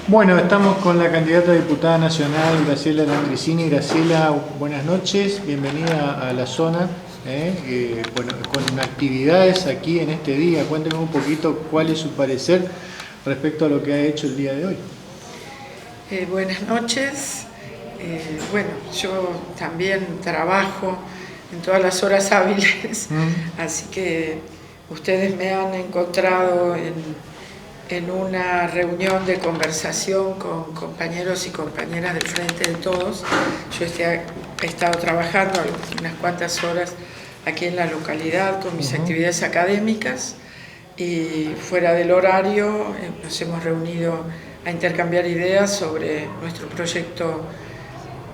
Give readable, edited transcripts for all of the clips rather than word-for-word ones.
Bueno, estamos con la candidata a diputada nacional, Graciela Landricini. Graciela, buenas noches, bienvenida a la zona. Bueno, con actividades aquí en este día, cuénteme un poquito cuál es su parecer respecto a lo que ha hecho el día de hoy. Buenas noches. Bueno, yo también trabajo en todas las horas hábiles, así que ustedes me han encontrado en una reunión de conversación con compañeros y compañeras del Frente de Todos. Yo he estado trabajando unas cuantas horas aquí en la localidad con mis actividades académicas y fuera del horario nos hemos reunido a intercambiar ideas sobre nuestro proyecto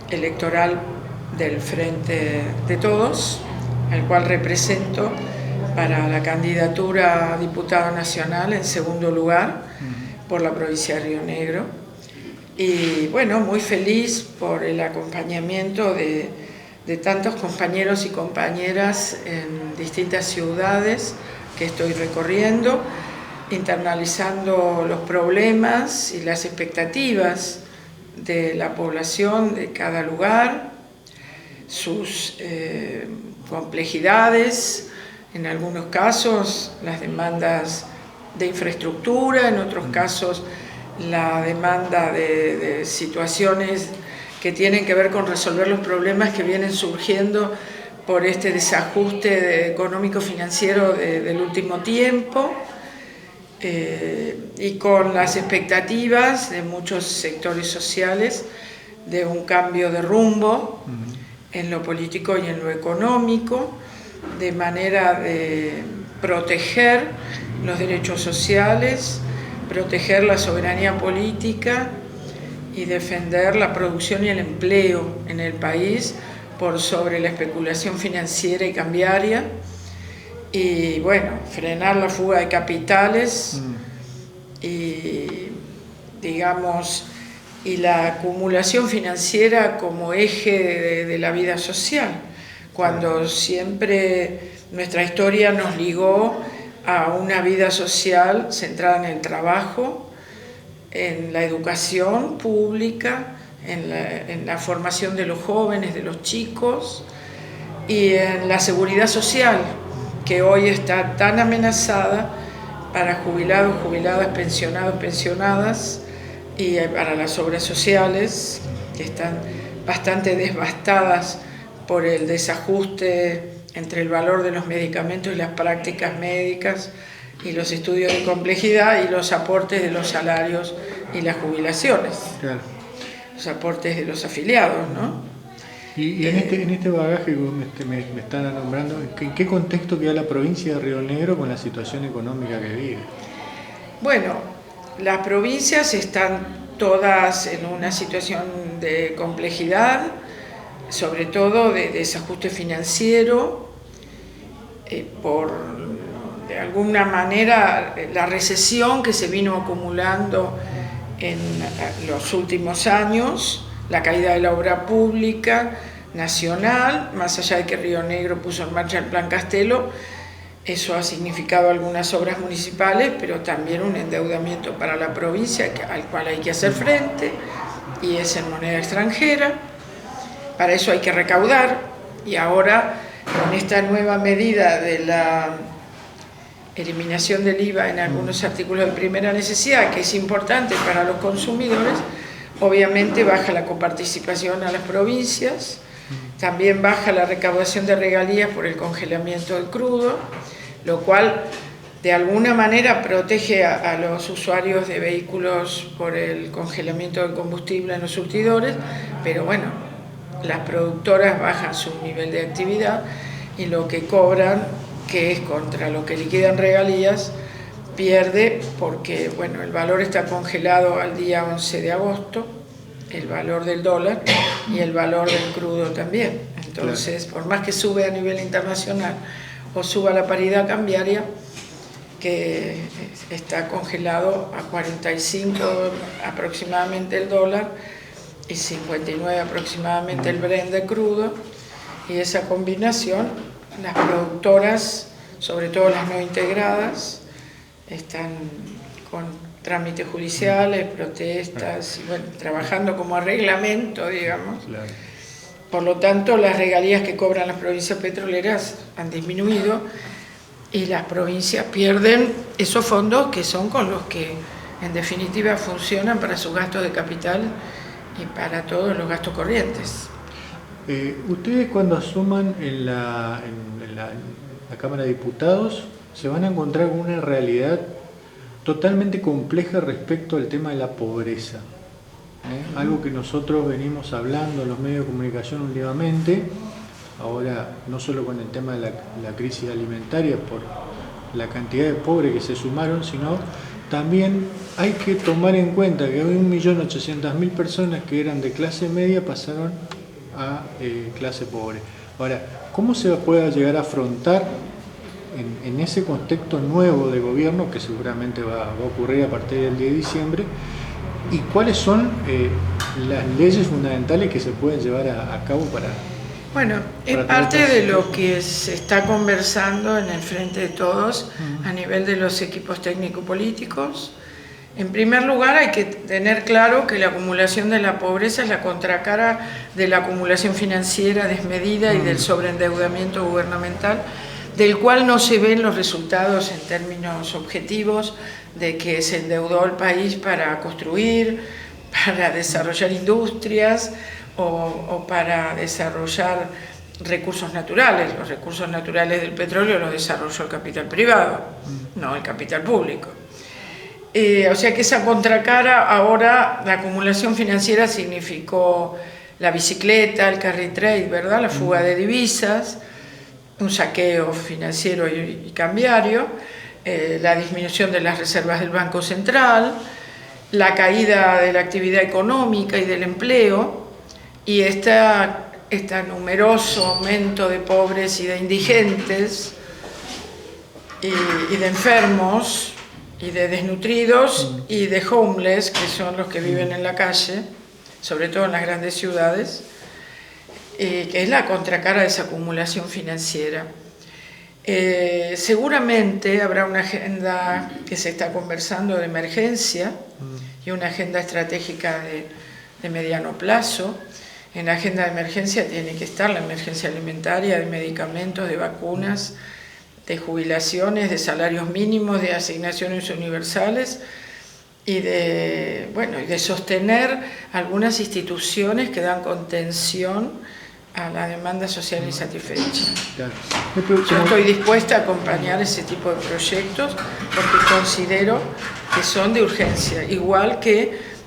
electoral del Frente de Todos, al cual represento para la candidatura a diputado nacional en segundo lugar por la provincia de Río Negro. Y bueno, muy feliz por el acompañamiento de tantos compañeros y compañeras en distintas ciudades que estoy recorriendo, internalizando los problemas y las expectativas de la población de cada lugar, sus complejidades, en algunos casos las demandas de infraestructura, en otros casos la demanda de situaciones que tienen que ver con resolver los problemas que vienen surgiendo por este desajuste económico-financiero del último tiempo, y con las expectativas de muchos sectores sociales de un cambio de rumbo en lo político y en lo económico, de manera de proteger los derechos sociales, proteger la soberanía política y defender la producción y el empleo en el país por sobre la especulación financiera y cambiaria, y bueno, frenar la fuga de capitales y digamos y la acumulación financiera como eje de la vida social, cuando siempre nuestra historia nos ligó a una vida social centrada en el trabajo, en la educación pública, en la formación de los jóvenes, de los chicos, y en la seguridad social, que hoy está tan amenazada para jubilados, jubiladas, pensionados, pensionadas, y para las obras sociales, que están bastante devastadas por el desajuste entre el valor de los medicamentos y las prácticas médicas y los estudios de complejidad y los aportes de los salarios y las jubilaciones, claro. Los aportes de los afiliados, ¿no? Y en este bagaje que me están nombrando, ¿en qué contexto queda la provincia de Río Negro con la situación económica que vive? Bueno, las provincias están todas en una situación de complejidad, sobre todo de desajuste financiero, por de alguna manera la recesión que se vino acumulando en los últimos años, la caída de la obra pública nacional, más allá de que Río Negro puso en marcha el Plan Castelo. Eso ha significado algunas obras municipales, pero también un endeudamiento para la provincia al cual hay que hacer frente, y es en moneda extranjera. Para eso hay que recaudar, y ahora con esta nueva medida de la eliminación del IVA en algunos artículos de primera necesidad, que es importante para los consumidores, obviamente baja la coparticipación a las provincias, también baja la recaudación de regalías por el congelamiento del crudo, lo cual de alguna manera protege a los usuarios de vehículos por el congelamiento del combustible en los surtidores, pero bueno, las productoras bajan su nivel de actividad y lo que cobran, que es contra lo que liquidan regalías, pierde porque bueno, el valor está congelado al día 11 de agosto, el valor del dólar y el valor del crudo también. Entonces, por más que sube a nivel internacional o suba la paridad cambiaria, que está congelado a 45 aproximadamente el dólar y 59 aproximadamente el Brent de crudo, y esa combinación, las productoras, sobre todo las no integradas, están con trámites judiciales, protestas, y bueno, trabajando como arreglamento, digamos. Claro. Por lo tanto, las regalías que cobran las provincias petroleras han disminuido y las provincias pierden esos fondos que son con los que en definitiva funcionan para sus gastos de capital y para todos los gastos corrientes. Ustedes cuando asuman en la Cámara de Diputados se van a encontrar con una realidad totalmente compleja respecto al tema de la pobreza. Algo que nosotros venimos hablando en los medios de comunicación últimamente, ahora no solo con el tema de la crisis alimentaria por la cantidad de pobres que se sumaron, sino también hay que tomar en cuenta que hay 1.800.000 personas que eran de clase media pasaron a clase pobre. Ahora, ¿cómo se puede llegar a afrontar en ese contexto nuevo de gobierno que seguramente va a ocurrir a partir del 10 de diciembre? ¿Y cuáles son las leyes fundamentales que se pueden llevar a cabo para... Bueno, es parte de lo que se está conversando en el Frente de Todos a nivel de los equipos técnico-políticos. En primer lugar, hay que tener claro que la acumulación de la pobreza es la contracara de la acumulación financiera desmedida y del sobreendeudamiento gubernamental, del cual no se ven los resultados en términos objetivos de que se endeudó el país para construir, para desarrollar industrias o para desarrollar recursos naturales. Los recursos naturales del petróleo los desarrolló el capital privado, no el capital público. O sea que esa contracara, ahora la acumulación financiera significó la bicicleta, el carry trade, ¿verdad? La fuga de divisas, un saqueo financiero y cambiario, la disminución de las reservas del Banco Central, la caída de la actividad económica y del empleo, y este numeroso aumento de pobres y de indigentes y de enfermos y de desnutridos y de homeless, que son los que viven en la calle, sobre todo en las grandes ciudades, que es la contracara de esa acumulación financiera. Seguramente habrá una agenda que se está conversando de emergencia y una agenda estratégica de mediano plazo. En la agenda de emergencia tiene que estar la emergencia alimentaria, de medicamentos, de vacunas, de jubilaciones, de salarios mínimos, de asignaciones universales y de sostener algunas instituciones que dan contención a la demanda social insatisfecha. Claro. Yo estoy dispuesta a acompañar ese tipo de proyectos porque considero que son de urgencia, igual que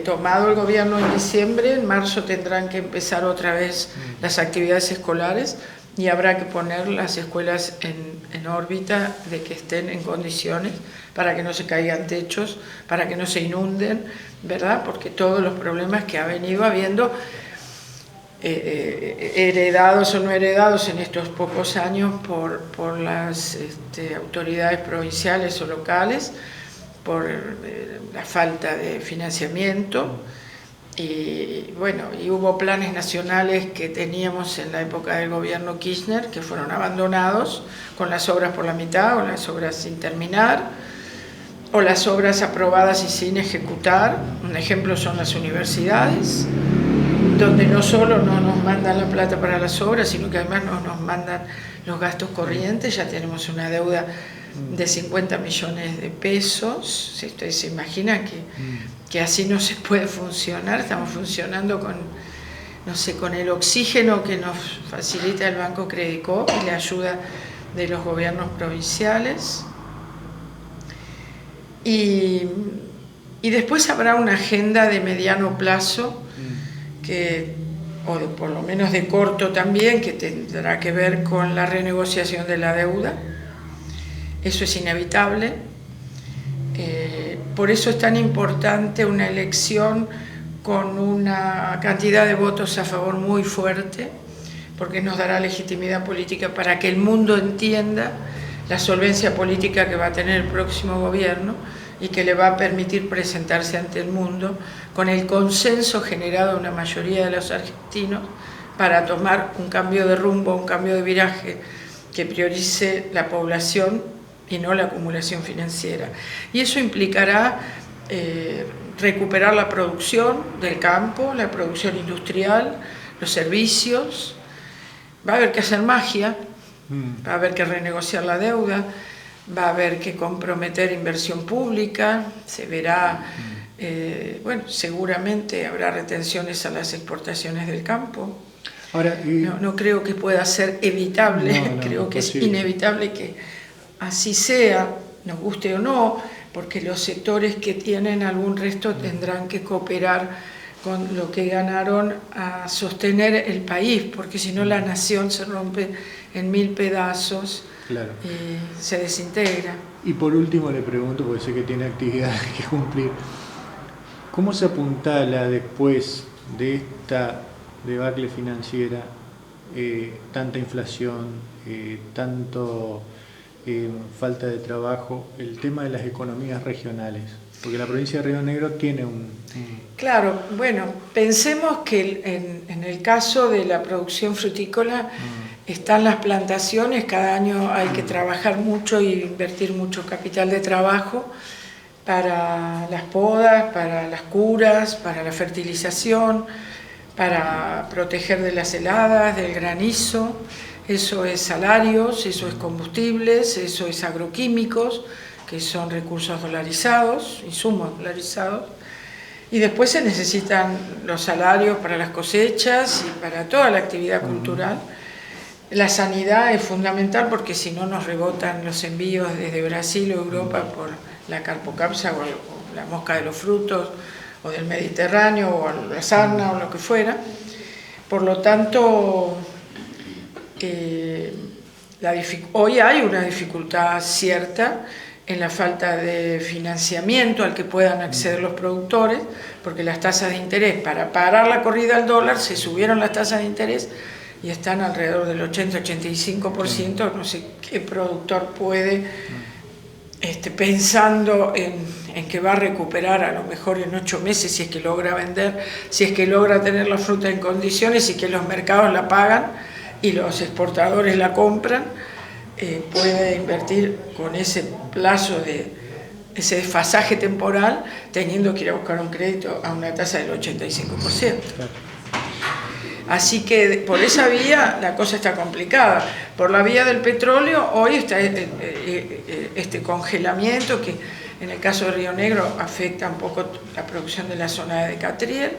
tomado el gobierno en diciembre, en marzo tendrán que empezar otra vez las actividades escolares y habrá que poner las escuelas en órbita de que estén en condiciones para que no se caigan techos, para que no se inunden, ¿verdad? Porque todos los problemas que ha venido habiendo, heredados o no heredados en estos pocos años por las autoridades provinciales o locales, por la falta de financiamiento y hubo planes nacionales que teníamos en la época del gobierno Kirchner que fueron abandonados con las obras por la mitad o las obras sin terminar o las obras aprobadas y sin ejecutar. Un ejemplo son las universidades, donde no solo no nos mandan la plata para las obras, sino que además nos mandan los gastos corrientes. Ya tenemos una deuda de 50 millones de pesos. Si ustedes se imaginan que así no se puede funcionar, estamos funcionando con el oxígeno que nos facilita el Banco Credicop y la ayuda de los gobiernos provinciales. Y después habrá una agenda de mediano plazo, o por lo menos de corto también, que tendrá que ver con la renegociación de la deuda. Eso es inevitable. Por eso es tan importante una elección con una cantidad de votos a favor muy fuerte, porque nos dará legitimidad política para que el mundo entienda la solvencia política que va a tener el próximo gobierno y que le va a permitir presentarse ante el mundo con el consenso generado de una mayoría de los argentinos para tomar un cambio de rumbo, un cambio de viraje que priorice la población y no la acumulación financiera. Y eso implicará recuperar la producción del campo, la producción industrial, los servicios. Va a haber que hacer magia, va a haber que renegociar la deuda, va a haber que comprometer inversión pública, se verá, bueno, seguramente habrá retenciones a las exportaciones del campo. Ahora, no creo que pueda ser evitable, creo que es inevitable que así sea, nos guste o no, porque los sectores que tienen algún resto tendrán que cooperar con lo que ganaron a sostener el país, porque si no la nación se rompe en 1000 pedazos, claro, y se desintegra. Y por último le pregunto, porque sé que tiene actividades que cumplir, ¿cómo se apuntala después de esta debacle financiera, tanta inflación, tanto falta de trabajo, el tema de las economías regionales? Porque la provincia de Río Negro tiene Claro, bueno, pensemos que en el caso de la producción frutícola están las plantaciones, cada año hay que trabajar mucho y invertir mucho capital de trabajo para las podas, para las curas, para la fertilización, para proteger de las heladas, del granizo. Eso es salarios, eso es combustibles, eso es agroquímicos, que son recursos dolarizados, insumos dolarizados. Y después se necesitan los salarios para las cosechas y para toda la actividad cultural. La sanidad es fundamental porque si no nos rebotan los envíos desde Brasil o Europa por la carpocapsa o la mosca de los frutos, o del Mediterráneo, o la sarna, o lo que fuera. Por lo tanto, hoy hay una dificultad cierta en la falta de financiamiento al que puedan acceder los productores, porque las tasas de interés, para parar la corrida al dólar, se subieron las tasas de interés y están alrededor del 80-85%, no sé qué productor puede, pensando en que va a recuperar a lo mejor en 8 meses, si es que logra vender, si es que logra tener la fruta en condiciones y que los mercados la pagan y los exportadores la compran, puede invertir con ese plazo de ese desfasaje temporal, teniendo que ir a buscar un crédito a una tasa del 85%. Así que por esa vía la cosa está complicada. Por la vía del petróleo, hoy está este congelamiento que en el caso de Río Negro afecta un poco la producción de la zona de Catriel,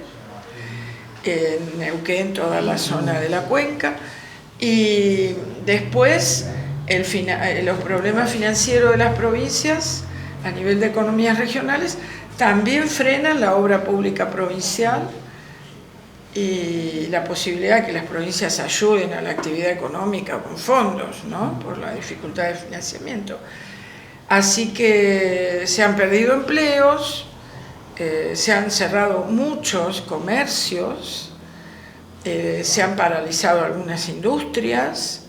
en Neuquén toda la zona de la cuenca, y después los problemas financieros de las provincias a nivel de economías regionales también frenan la obra pública provincial y la posibilidad de que las provincias ayuden a la actividad económica con fondos, ¿no? Por la dificultad de financiamiento. Así que se han perdido empleos, se han cerrado muchos comercios, se han paralizado algunas industrias,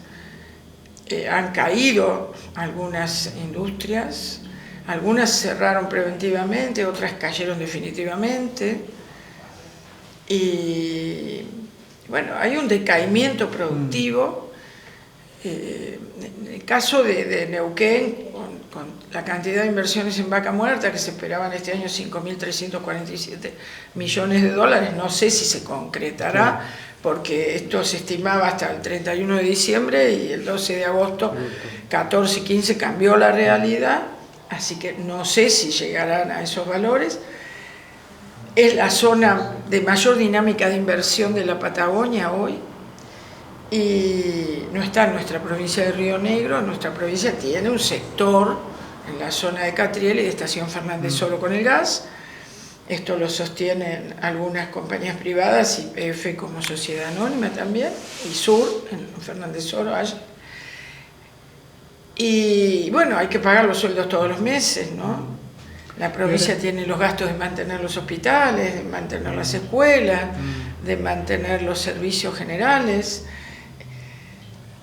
han caído algunas industrias, algunas cerraron preventivamente, otras cayeron definitivamente. Y bueno, hay un decaimiento productivo. En el caso de Neuquén, con la cantidad de inversiones en vaca muerta que se esperaban este año, 5.347 millones de dólares, no sé si se concretará, porque esto se estimaba hasta el 31 de diciembre y el 12 de agosto, 14 y 15 cambió la realidad, así que no sé si llegarán a esos valores. Es la zona de mayor dinámica de inversión de la Patagonia hoy y no está en nuestra provincia de Río Negro. Nuestra provincia tiene un sector en la zona de Catriel y de Estación Fernández solo con el gas. Esto lo sostienen algunas compañías privadas y PF como sociedad anónima también, y Sur, en Fernández Solo, allá. Y bueno, hay que pagar los sueldos todos los meses, ¿no? La provincia tiene los gastos de mantener los hospitales, de mantener las escuelas, de mantener los servicios generales,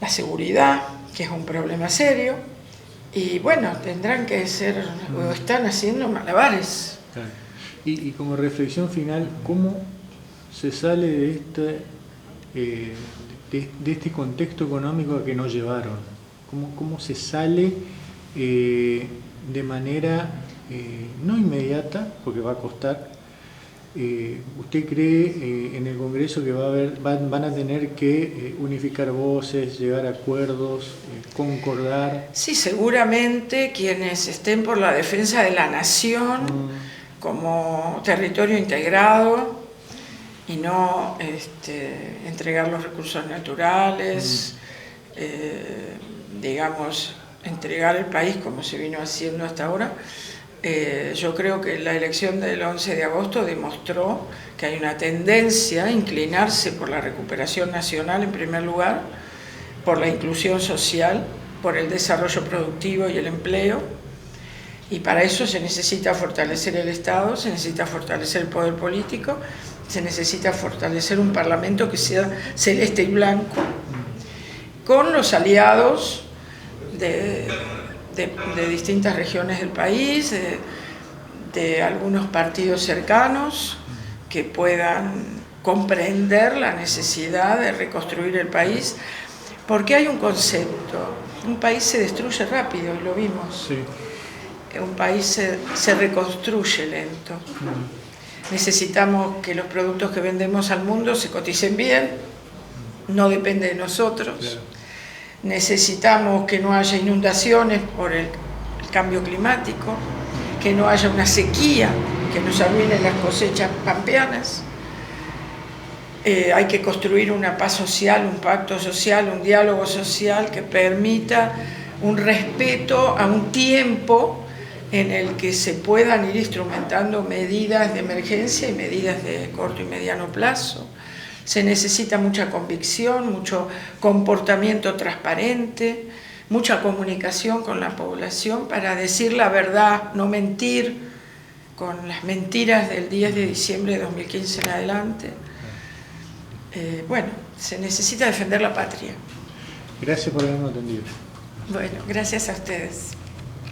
la seguridad, que es un problema serio, y bueno, tendrán que ser, o están haciendo malabares. Y como reflexión final, ¿cómo se sale de este contexto económico a que nos llevaron? ¿Cómo se sale de manera no inmediata, porque va a costar. ¿Usted cree en el Congreso que van a tener que unificar voces, llegar a acuerdos, concordar? Sí, seguramente quienes estén por la defensa de la nación como territorio integrado y no entregar los recursos naturales, digamos, entregar el país como se vino haciendo hasta ahora. Yo creo que la elección del 11 de agosto demostró que hay una tendencia a inclinarse por la recuperación nacional en primer lugar, por la inclusión social, por el desarrollo productivo y el empleo, y para eso se necesita fortalecer el Estado, se necesita fortalecer el poder político, se necesita fortalecer un parlamento que sea celeste y blanco, con los aliados de distintas regiones del país, de algunos partidos cercanos que puedan comprender la necesidad de reconstruir el país, porque hay un concepto: un país se destruye rápido, y lo vimos. Sí. Un país se reconstruye lento. Necesitamos que los productos que vendemos al mundo se coticen bien, no depende de nosotros. Claro. Necesitamos que no haya inundaciones por el cambio climático, que no haya una sequía que nos arruine las cosechas pampeanas. Hay que construir una paz social, un pacto social, un diálogo social que permita un respeto a un tiempo en el que se puedan ir instrumentando medidas de emergencia y medidas de corto y mediano plazo. Se necesita mucha convicción, mucho comportamiento transparente, mucha comunicación con la población para decir la verdad, no mentir con las mentiras del 10 de diciembre de 2015 en adelante. Bueno, se necesita defender la patria. Gracias por haberme atendido. Bueno, gracias a ustedes.